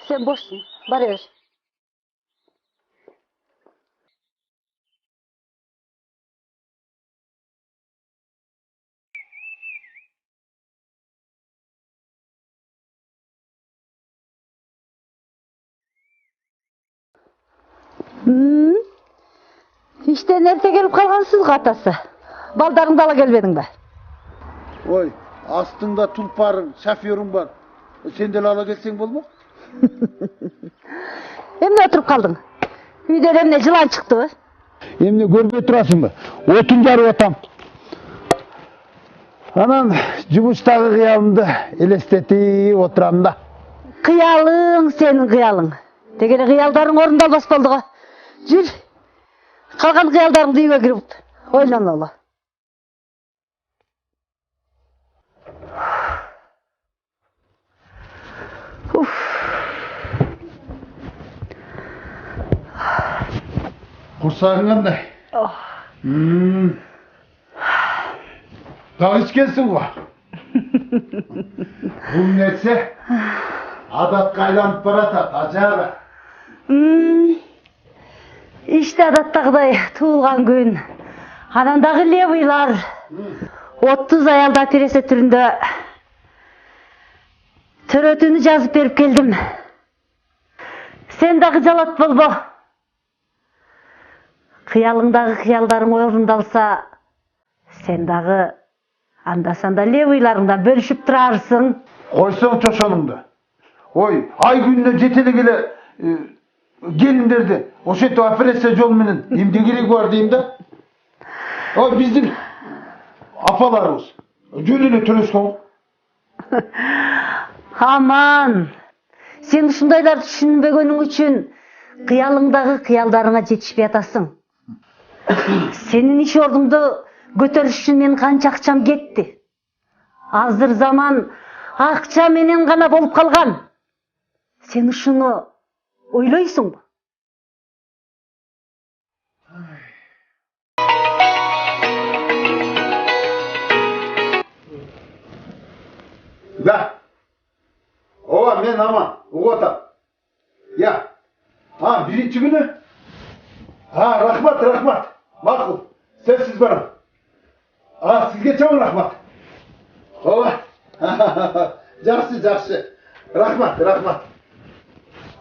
Sen boşsun. Bana ver. İşte nerede gelip kalgansız atası. Baldarını ala gelmedin be. Oy, astında tulparın, şoförün var. Sen de ala gelsen bolma? Emne oturup kaldın? Üyden emne yılan çıktı. Emne görmey turasın mı? Otun jarı otam. Anan jumuştagı kıyalımdı elesteti oturam da. Kıyalın senin kıyalın. Degene kıyaldarın orundalbas boldu. Jür. Kalgan kıyaldarın deyime girip oynan ola. Kursağın qanday? Daha içkensin va. Bu netse adatqa aylanıp baratат, ajabı. İşte adattagıday tuğulgan gün. Anandağı leviylar. 30 ayalda terese türünde törötünü жазып berip geldim. Sen dağı jalat bolbo. Kıyalыңдағы kıyaldarың орындалса, sen dağı анда-санда левыйларыңдан бөлүшүп турарсың. Koysan çoşanыңды. Oy, ay gününe жетелегеле gelinlerdi. O şeto operasiya jol menen emde keregi var deyim da. Oy bizim apalarımız. Jönüne төлөшкөн. Aman. Sen ушундайларды түшүнбөгөнүң үчүн кыялыңдагы кыялдарыңа жетишпей атасың. Senin iş ordumdu götөрүш үчүн мен канча акчам кетти. Азыр заман акча менен гана болуп калган. Sen ушуну ойлойсуңбу? Да. Ова мен аман, уготам. Я. Birinci günü. Rahmat. Makul. Sessiz barım. Sizge çoğun rahmat. Ova. Жақсы. Rahmat.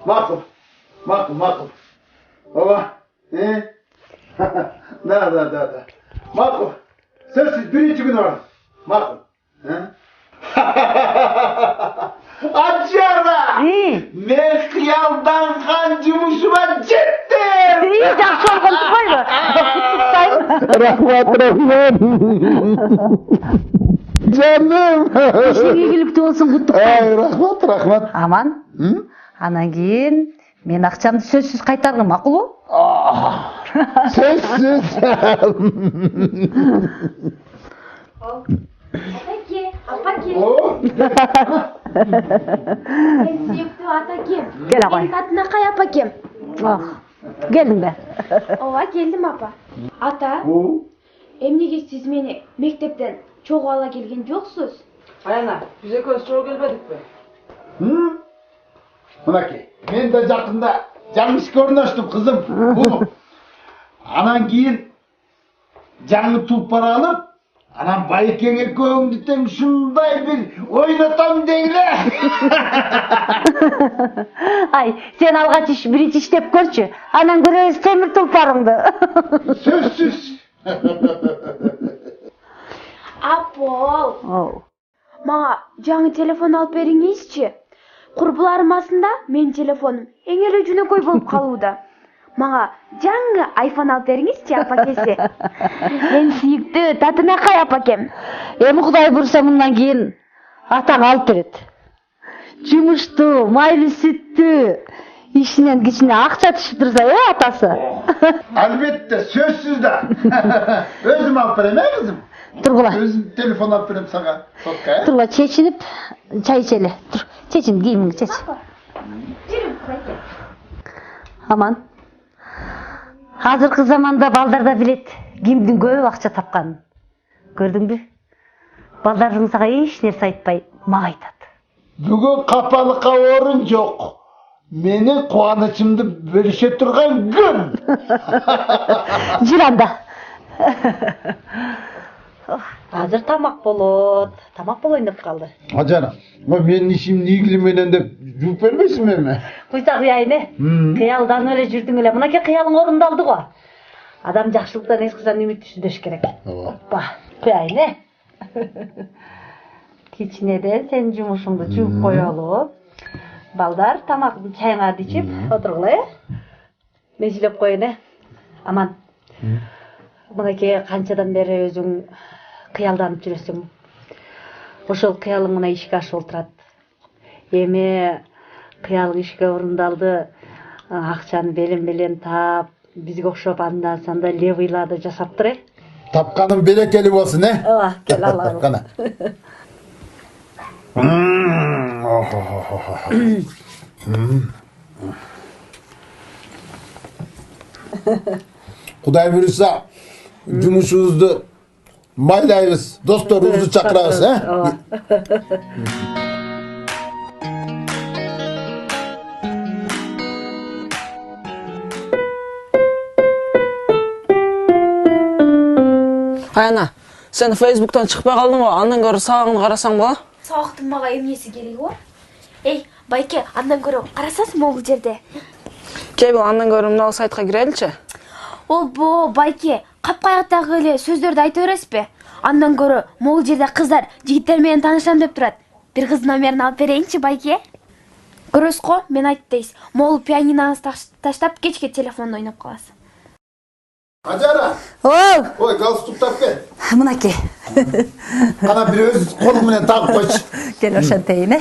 Makul. Ova. Da. Makul. Sessiz birinci günü var. Makul. Açara! Men kıyaldangan jumuşuma jettim! İyi, жақсы olgun tutmayma. Rahmat. Canım! İşin игілікті болсын, құттық. Rahmat. Aman. Анан кийин мен акчамды сөзсүз кайтардым, макулбу? Sessiz. Апаке. Мен сүйүктүү атакем. Кел агай. Менин атына кай апакем? Келдиң бе? Ооба, келдим апа. Ата, эмнеге сиз мени мектептен чогуу ала келген жоксуз? Ayana, biz ekөөбүз чогуу келбедик бе? Мынакей, мен да жакында жаңы ишке орноштум кызым. Анан кийин жаңы тулпар алып, анан байекең экөөңдү тең ушундай бир ойнотом дейли. Ай, сен алгач биринчи иштеп көрчү. Анан көрөбүз темир тулпарыңды. Сөзсүз. Апол. Мага жаңы телефон алып бериңизчи. Курбуларым астында менин телефонум эң эле жөнөкөй болуп калууда. Мага жаңы iPhone алып бериңизчи, апакеси. Мен сүйүктүү татынакай апакем. Эми Кудай бурса мындан кийин атаң алып берет. Жумуштуу, майлуу сүттүү, ишинен кичине акча түшүп турса, атасы. Албетте, сөзсүз да. Өзүм алып берем, кызым. Тургула. Өзүм телефон алып берем сага. Сотка. Тургула, чечинип, чай ичели. Тур, чечин, кийимиңди чеч. Жүрүм, апаке. Аман. Азыркы заманда балдар да билет кимдин көп акча тапканын. Көрдүңбү? Балдарың сага эч нерсе айтпай, мага айтат. Бүгүн капалыкка орун жок. Meni kuvanычımdı bölüşe turgan gün. Jiranda. Hazır tamak bolot. Tamak boloyun dep kaldı. Hacanım, benim işim ilgili menen de jup vermesin mi? Kuysak uyayını. Kıyaldan öyle жүрдүң эле. Мынакей кыялың орундалды го. Адам жакшылыктан эч качан үмүт түздөш керек. Оппа. Кuyayını. Кичинеден сен жумушуңду жууп коелу. Балдар тамакты чайыңарды ичип отургула, мен жилеп коеюн, Аман. Мынакей канчадан бери өзүң кыялданып жүрөсүң. Ошол кыялың мына ишке ашып отурат. Эми кыялың ишке орундалды, акчаны белен таап, бизге окшоп андан санда левыйларды жасаптыр. Tapkanın berekeli olsun he? Ооба, кел алалы. Tapkana. Kuday buyursa cumuşunuzu maylayız, dostlarınızı çakırarız he? Ооба. Аяна, sen Facebook'tan çıkmay kaldın o. Andan görü sağını karasan bola. Сабактын мага эмнеси кереги бар? Эй, байке, андан көрө карасасың могул жерде. Кебил andan görü мына сайтка киреличи. Олбо, байке, капкаяктагы эле сөздөрдү айта бересизби? Андан көрө могул жерде кыздар жигиттер менен таанышам деп турат. Бир кыздын номерин алып берейинчи, байке. Көрөсүз го, мен айтты дейсиз. Могул пианиноңузду таштап кечке телефондо ойноп каласыз. Hacara, Оу, oy galstuk tak gel. мынакей. Ana bir öz kolumuna tak koç. Кел ошентейин,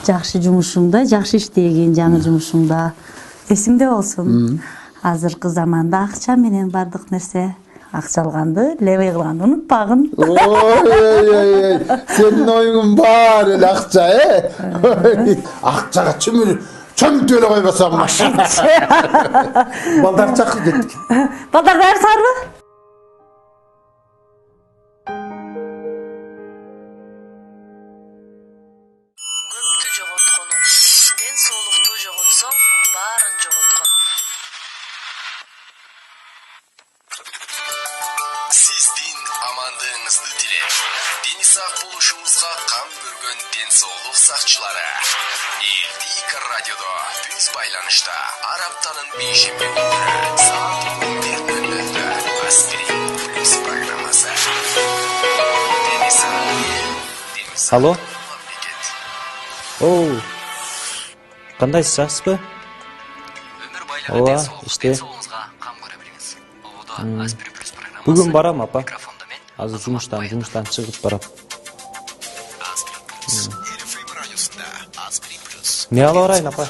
Жакшы жумушуңда, жакшы иштеген жаңы жумушуңда эсиңде болсун. Азыркы заманда акча менен бардык нерсе. Акча алганды, левый кылганды унутпагын. Oy, senin oyunun var öyle akça he? Akçaga çömüktü öyle koymasam maş. Baldar çakır gittik. Балдар баары сарбы? Көптү жоготкону, ден соолукту жоготсоң, баарын жоготкону. Сиздин амандыгыңызды тилеп, дени сак болушуңузга кам көргөн ден соолук сакчылары. Элдик радиодо түз байланышта Араптанын бейшемби күндөрү саат 11:00 Аспирин плюс программасы. Дени сак. Алло? Оу. Кандайсыз, жакшысызбы? Өмүр байлыгы Ооба, ден соолук иште. ден соолугуңузга кам көрө билиңиз. Ободо Аспирин плюс программасы. Бүгүн барам, апа. Микрофондо мен. Азыр жумуштан чыгып барам. Аспирин плюс. РФМ радиосунда Аспирин плюс. Не алып барайын, апа?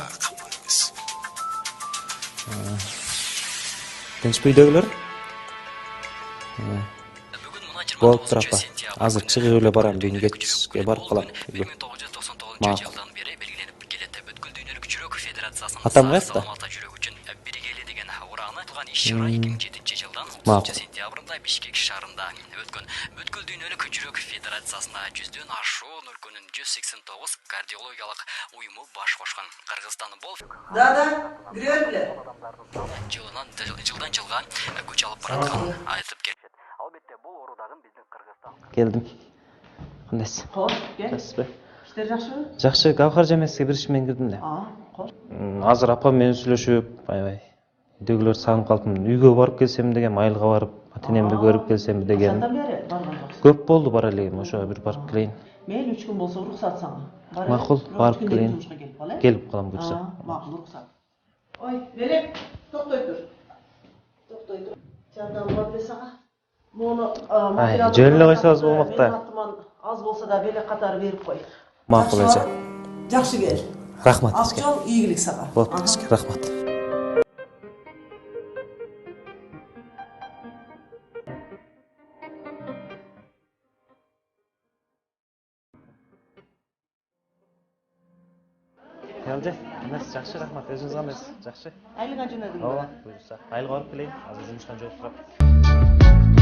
Тынчпы үйдөгүлөр? Бүгүн мына 29 Болуптур, апа. сентябрь Азыр чыгып эле барам, бүгүн кечке барып калам. 1999 Макул. жылдан бери белгиленип келет. Бүткүл дүйнөлүк жүрөк федерациясынын Атам кайсы? саламатта жүрөк үчүн биригели деген урааны тулган иш-чара 2007 жылдан 30 Макул. сентябрында Бишкек шаарында өткөн. Бүткүл дүйнөлүк жүрөк федерациясына 100дөн ашуун өлкөнүн 189 кардиологиялык уюму баш кошкон. Кыргызстан бол Да, киреле. жылдан жылга күч алып бараткан айтып келет. Албетте бул оорудагы биздин Кыргызстан Келдим. Кандайсыз? Кош, кел. Жакшысызбы? İşler жакшыбы? Жакшы, Гавхар жемеске бир иш менен кирдим эле. Кош. Азыр апам менен сүйлөшүп, аябай үйдөгүлөр сагынып калдым. Үйгө барып келсем деген, майылга барып, атенемди көрүп келсем деген. Кандай бери барган жоксуң? Көп болду бара элегим, ошого бир барып келейин. Мейли 3 күн болсо уруксат сага. Макул, барып келейин. Келип калам буюрса. Макул, уруксат. Ой, Велек, токтой тур. Токтой тур. Жардам бар бе сага? Муну материалды жөн эле койсоңуз болмок да. Менин атыман аз болсо да Велек катары берип кой. Макул эже. Жакшы кел. Рахмат Ак эже. жол, ийгилик сага. Болуп эже, рахмат. Келди. Эмес, жакшы, рахмат. Өзүңүз кандайсыз? Жакшы. Айлыга жөнөдүң. Ооба, буюрса. Айылга барып келейин. Азыр жумуштан жооп турам.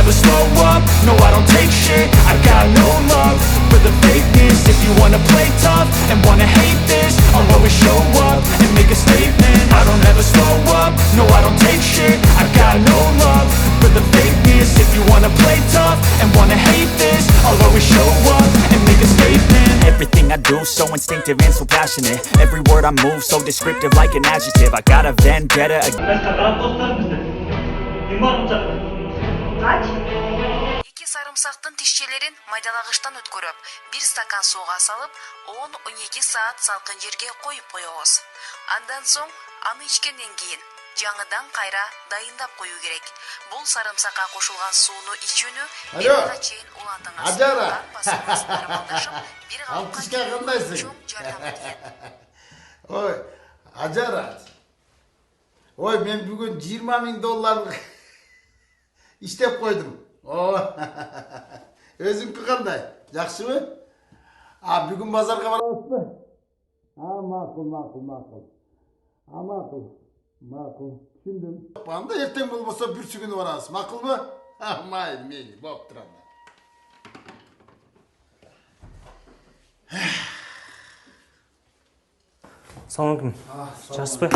never slow up, no I don't take shit. I got no love for the fakeness. If you wanna play tough and wanna hate this, I'll always show up and make a statement. I don't ever slow up, no I don't take shit. I got no love for the fakeness. If you wanna play tough and wanna hate this, I'll always show up and make a statement. Everything I do so instinctive and so passionate. Every word I move so descriptive like an adjective. I got a vendetta Эки сарымсактын тишчелерин майдалагычтан өткөрүп, 1 стакан сууга салып, 10-12 саат салкын жерге коюп коебуз. Андан соң аны ичкенден кийин жаңыдан кайра дайындап кою керек. Бул сарымсакка кошулган сууну ичүүнү бир айга чейин улантыңыз. Ажара. Бир Алтышка кандайсың? Ой, Ажара. Ой, мен бүгүн 20 000 доллар иштеп койдум. Өзүңкү кандай? Жакшыбы? Бүгүн базарга барабызбы? Макул. Түшүндүм. Анда эртең болбосо бүрсү күнү барабыз. Макулбу? Мейли, болуп турам. Саламалейкум. Жақсыбай.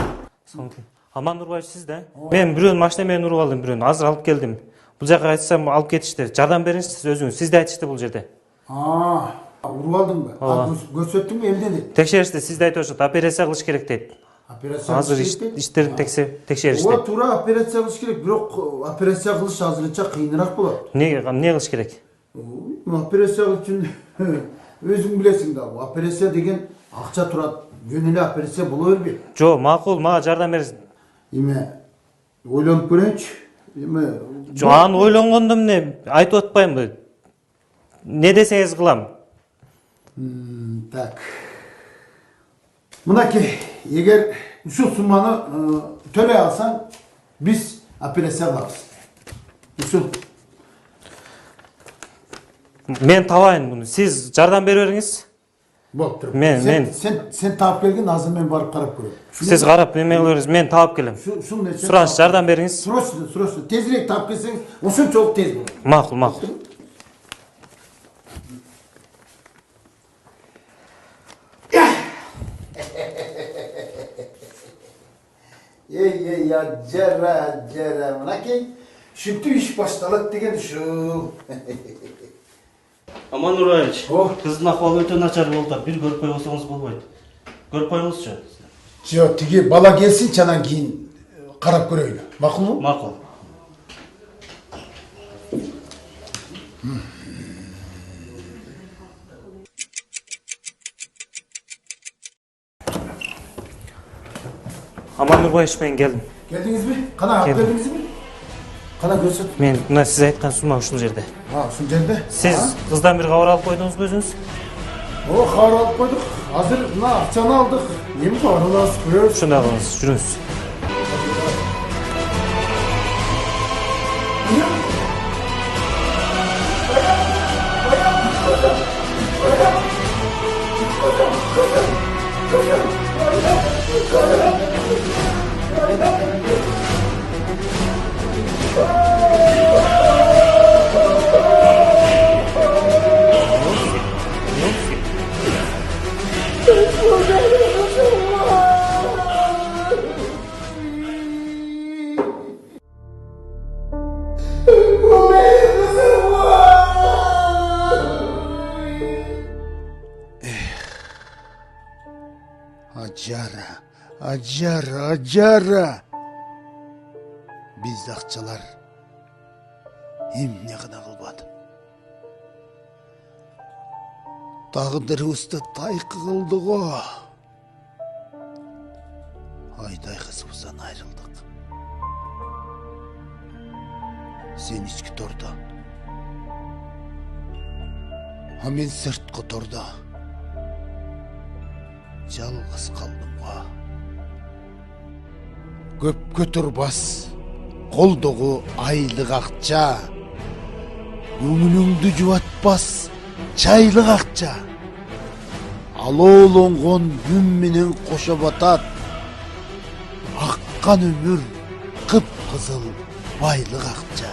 Саламалейкум. Аман Нурбаев сиз да? Мен бирөөнүн машина менен уруп алдым, бирөөнү азыр алып келдим. Бул жака айтсам алып кетишти. Жардам бериңиз сиз өзүңүз. Сиз да айтышты бул жерде. Уруп алдыңбы? Көрсөттүңбү эмне? Текшеришти, сиз да айтып атышат. Операция кылыш керек дейт. Азыр иштерин текшеришти. Туура операция кылыш керек, бирок операция кылыш азырынча кыйыныраак болот. Эмне кылыш керек? Операция кылыш үчүн өзүң билесиң да, операция деген акча турат. Жөн эле операция боло бербейт. Жок, макул, мага жардам бериңиз. Ойлонуп көрөйүнчү. Жок, аны ойлонгондо эмне айтып атпаймынбы? Не десеңиз кылам. Так. Мынакей, эгер ушул сумманы төлөй алсаң, биз операция кылабыз. Ушул. Мен табайын муну. Сиз жардам бере бериңиз. Болуп туруп. Сен таап келгин, азыр мен барып карап көрөм. Сиз карап эме кылыңыз, мен таап келем. Сураныч, жардам бериңиз. Срочно. Тезирээк таап келсеңиз, ошончолук тез болот. Макул. Ажара. Мынакей, ушинтип иш башталат деген ушул. Аман Нурбаевич, кыздын акыбалы өтө начар болду. Бир көрүп койсоңуз болбойт. Көрүп коюңузчу. Жок, тиги бала келсинчи, анан кийин карап көрөйлү. Макулбу? Макул. Аман Нурбаевич, мен келдим. Келдиңизби? Кана алып келдиңизби? Кана көрсөт. Мен мына сиз айткан сумма ушул жерде. Ушул жерде? Сиз кыздан бир кабар алып койдуңузбу өзүңүз? Кабар алып койдук. Азыр мына акчаны алдык. Эми кабар алабыз. Ошондой кылыңыз, жүрүңүз. Ажара. Биз акчалар эмне гана кылбады. Тагдырыбызды тайкы кылды го. Айдай кызыбыздан айрылдык. Сен ички тордо. Мен сырткы тордо. Жалгыз калдым го. Көпкө турбас, колдогу айлык акча, көңүлүңдү жубатпас чайлык акча, алоолонгон күн менен кошо батат, аккан өмүр кыпкызыл байлык акча.